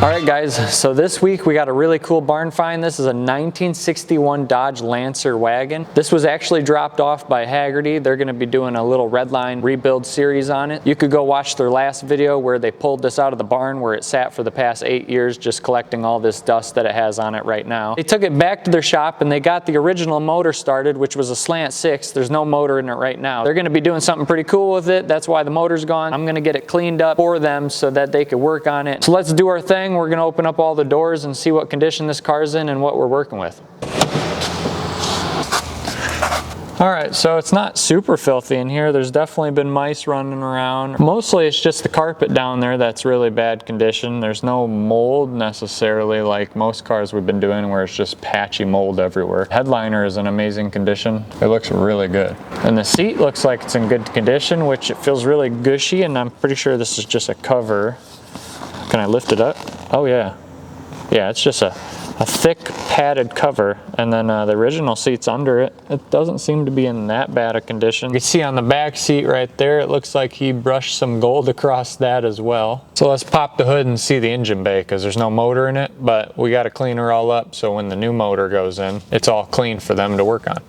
All right guys, so this week we got a really cool barn find. This is a 1961 Dodge Lancer wagon. This was actually dropped off by Hagerty. They're gonna be doing a little Redline rebuild series on it. You could go watch their last video where they pulled this out of the barn where it sat for the past 8 years just collecting all this dust that it has on it right now. They took it back to their shop and they got the original motor started, which was a slant 6. There's no motor in it right now. They're gonna be doing something pretty cool with it. That's why the motor's gone. I'm gonna get it cleaned up for them so that they could work on it. So let's do our thing. We're gonna open up all the doors and see what condition this car's in and what we're working with. All right, so it's not super filthy in here. There's definitely been mice running around. Mostly it's just the carpet down there that's really bad condition. There's no mold necessarily like most cars we've been doing where it's just patchy mold everywhere. Headliner is in amazing condition. It looks really good. And the seat looks like it's in good condition, which it feels really gushy, and I'm pretty sure this is just a cover. Can I lift it up? Oh yeah. Yeah, it's just a thick padded cover, and then the original seat's under it. It doesn't seem to be in that bad a condition. You can see on the back seat right there, it looks like he brushed some gold across that as well. So let's pop the hood and see the engine bay, because there's no motor in it, but we got to clean her all up so when the new motor goes in, it's all clean for them to work on.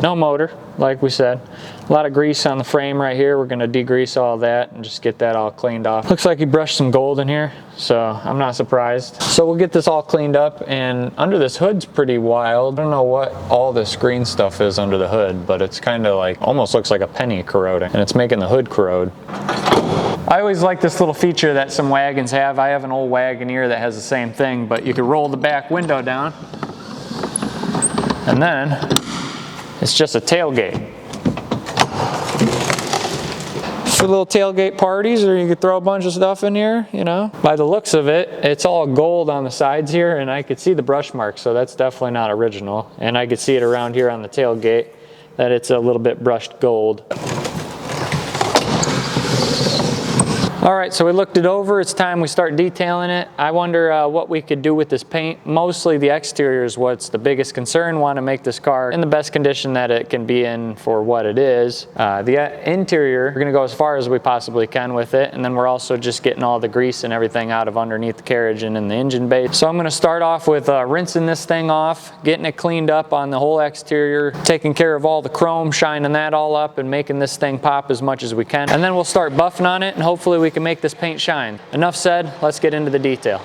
No motor, like we said. A lot of grease on the frame right here. We're gonna degrease all that and just get that all cleaned off. Looks like he brushed some gold in here, so I'm not surprised. So we'll get this all cleaned up, and under this hood's pretty wild. I don't know what all this green stuff is under the hood, but it's kind of like, almost looks like a penny corroding, and it's making the hood corrode. I always like this little feature that some wagons have. I have an old Wagoneer that has the same thing, but you can roll the back window down, and then it's just a tailgate. For little tailgate parties, or you could throw a bunch of stuff in here, you know. By the looks of it, it's all gold on the sides here, and I could see the brush marks, so that's definitely not original. And I could see it around here on the tailgate that it's a little bit brushed gold. All right, so we looked it over. It's time we start detailing it. I wonder what we could do with this paint. Mostly the exterior is what's the biggest concern. Want to make this car in the best condition that it can be in for what it is. The interior, we're gonna go as far as we possibly can with it, and then we're also just getting all the grease and everything out of underneath the carriage and in the engine bay. So I'm gonna start off with rinsing this thing off, getting it cleaned up on the whole exterior, taking care of all the chrome, shining that all up, and making this thing pop as much as we can. And then we'll start buffing on it, and hopefully we can make this paint shine. Enough said, let's get into the detail.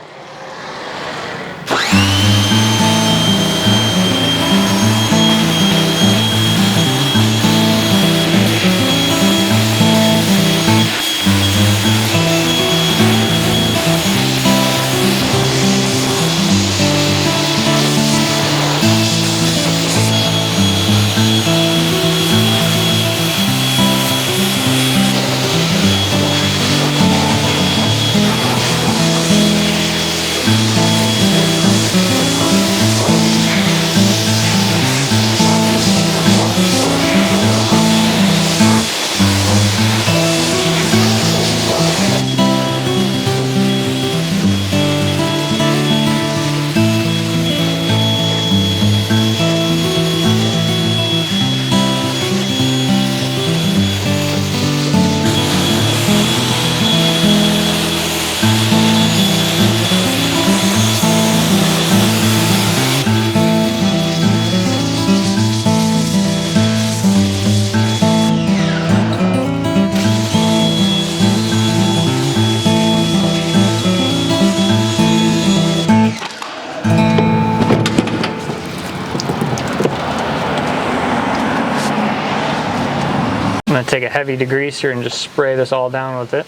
I'm gonna take a heavy degreaser and just spray this all down with it.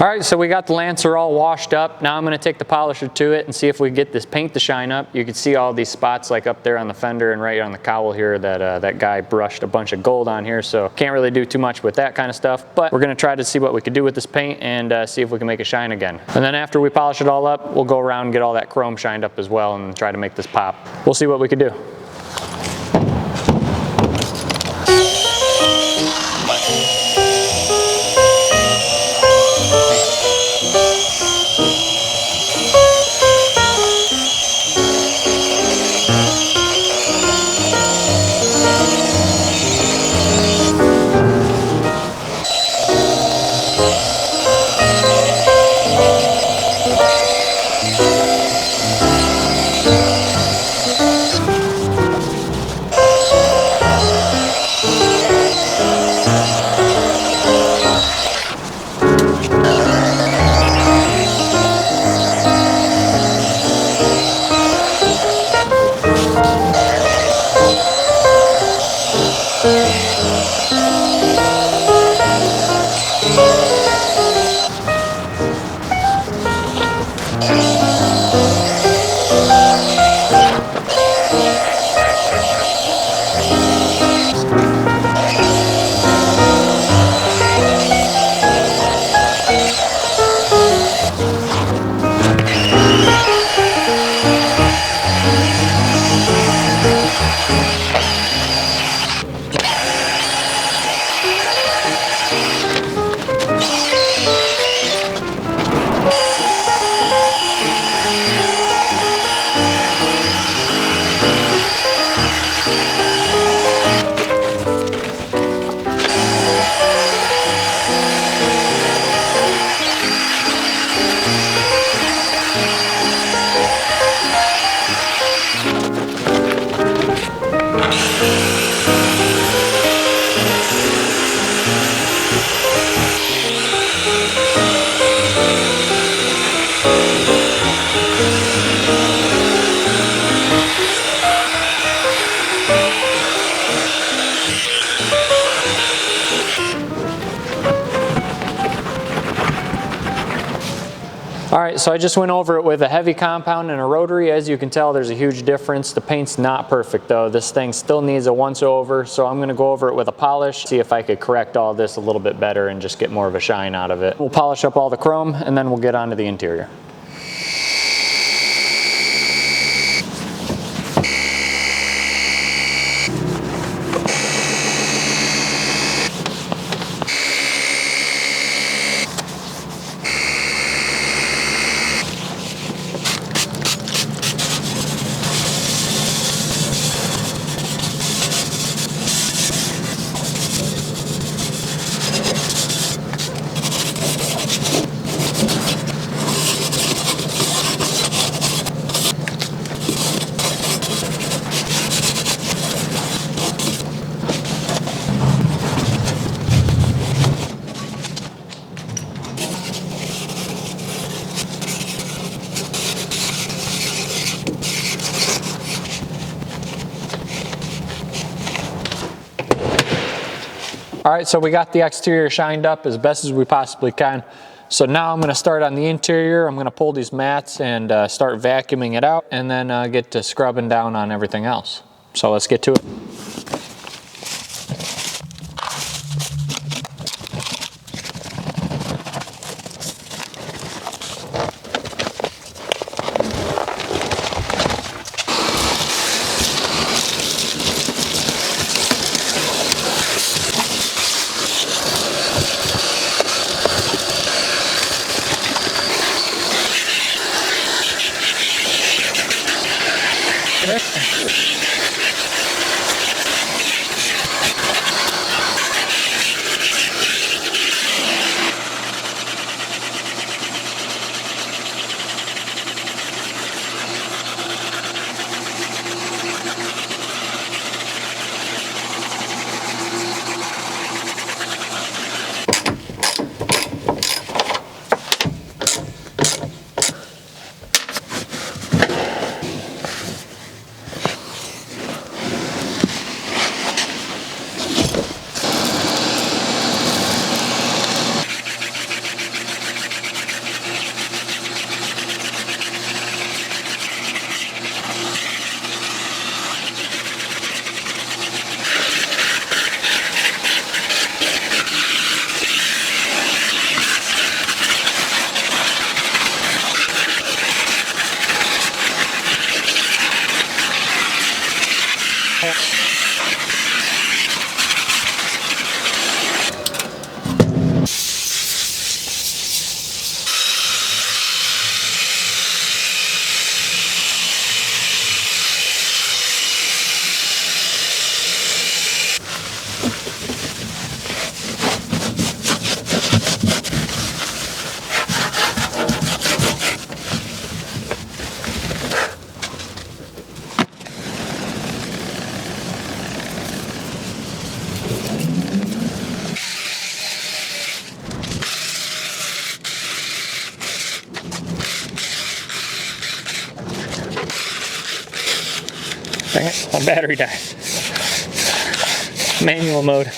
All right, so we got the Lancer all washed up. Now I'm going to take the polisher to it and see if we can get this paint to shine up. You can see all these spots like up there on the fender and right on the cowl here that that guy brushed a bunch of gold on here, so can't really do too much with that kind of stuff. But we're going to try to see what we can do with this paint and see if we can make it shine again. And then after we polish it all up, we'll go around and get all that chrome shined up as well and try to make this pop. We'll see what we can do. All right, so I just went over it with a heavy compound and a rotary. As you can tell, there's a huge difference. The paint's not perfect though. This thing still needs a once over, so I'm gonna go over it with a polish, see if I could correct all this a little bit better and just get more of a shine out of it. We'll polish up all the chrome and then we'll get onto the interior. All right, so we got the exterior shined up as best as we possibly can. So now I'm going to start on the interior. I'm going to pull these mats and start vacuuming it out and then get to scrubbing down on everything else. So let's get to it. Dang it, my battery died. Manual mode.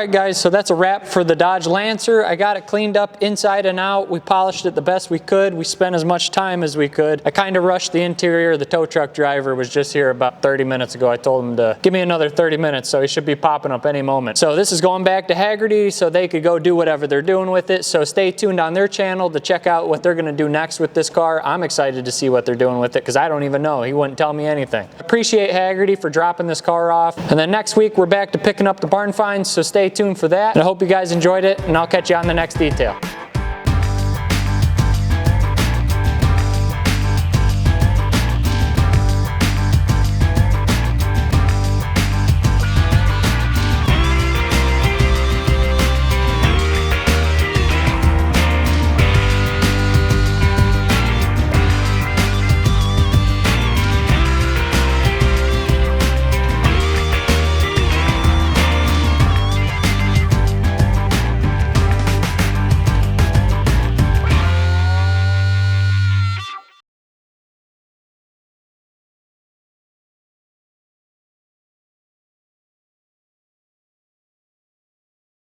Alright guys, so that's a wrap for the Dodge Lancer. I got it cleaned up inside and out. We polished it the best we could. We spent as much time as we could. I kind of rushed the interior. The tow truck driver was just here about 30 minutes ago. I told him to give me another 30 minutes, so he should be popping up any moment. So this is going back to Hagerty so they could go do whatever they're doing with it. So stay tuned on their channel to check out what they're going to do next with this car. I'm excited to see what they're doing with it because I don't even know. He wouldn't tell me anything. Appreciate Hagerty for dropping this car off. And then next week we're back to picking up the barn finds, so stay tuned for that. And I hope you guys enjoyed it, and I'll catch you on the next detail.